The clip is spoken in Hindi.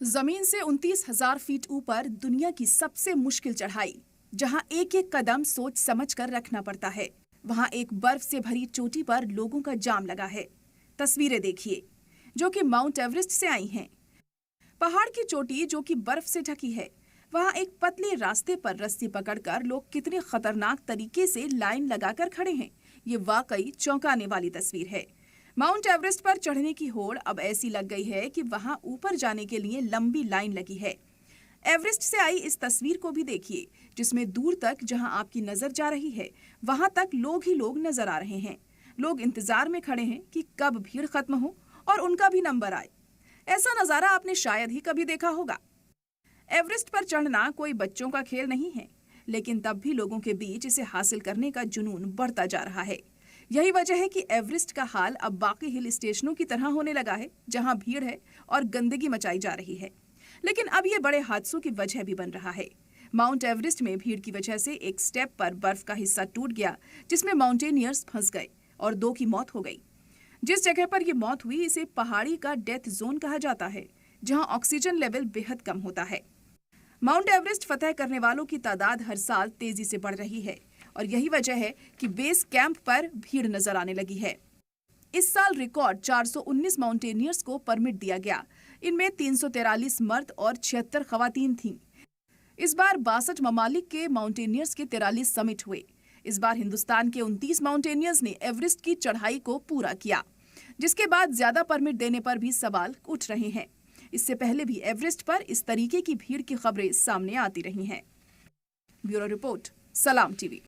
जमीन से 29,000 फीट ऊपर दुनिया की सबसे मुश्किल चढ़ाई, जहां एक एक कदम सोच समझ कर रखना पड़ता है, वहां एक बर्फ से भरी चोटी पर लोगों का जाम लगा है। तस्वीरें देखिए जो कि माउंट एवरेस्ट से आई हैं। पहाड़ की चोटी जो कि बर्फ से ढकी है, वहां एक पतले रास्ते पर रस्सी पकड़कर लोग कितने खतरनाक तरीके से लाइन लगाकर खड़े हैं। ये वाकई चौंकाने वाली तस्वीर है। माउंट एवरेस्ट पर चढ़ने की होड़ अब ऐसी लग गई है कि वहां ऊपर जाने के लिए लंबी लाइन लगी है। एवरेस्ट से आई इस तस्वीर को भी देखिए, जिसमें दूर तक जहां आपकी नजर जा रही है, वहां तक लोग ही लोग नजर आ रहे हैं। लोग इंतजार में खड़े हैं कि कब भीड़ खत्म हो और उनका भी नंबर आए। ऐसा नजारा आपने शायद ही कभी देखा होगा। एवरेस्ट पर चढ़ना कोई बच्चों का खेल नहीं है, लेकिन तब भी लोगों के बीच इसे हासिल करने का जुनून बढ़ता जा रहा है। यही वजह है कि एवरेस्ट का हाल अब बाकी हिल स्टेशनों की तरह होने लगा है, जहां भीड़ है और गंदगी मचाई जा रही है। लेकिन अब ये बड़े हादसों की वजह भी बन रहा है। माउंट एवरेस्ट में भीड़ की वजह से एक स्टेप पर बर्फ का हिस्सा टूट गया, जिसमें माउंटेनियर्स फंस गए और 2 की मौत हो गई। जिस जगह पर यह मौत हुई, इसे पहाड़ी का डेथ जोन कहा जाता है, जहां ऑक्सीजन लेवल बेहद कम होता है। माउंट एवरेस्ट फतह करने वालों की तादाद हर साल तेजी से बढ़ रही है और यही वजह है कि बेस कैंप पर भीड़ नजर आने लगी है। इस साल रिकॉर्ड 419 माउंटेनियर्स को परमिट दिया गया। इनमें 343 मर्द और 76 खवातीन थीं। इस बार 62 ममालिक के माउंटेनियर्स के 43 समिट हुए। इस बार हिंदुस्तान के 29 माउंटेनियर्स ने एवरेस्ट की चढ़ाई को पूरा किया, जिसके बाद ज्यादा परमिट देने पर भी सवाल उठ रहे हैं। इससे पहले भी एवरेस्ट पर इस तरीके की भीड़ की खबरें सामने आती रही हैं। ब्यूरो रिपोर्ट, सलाम टीवी।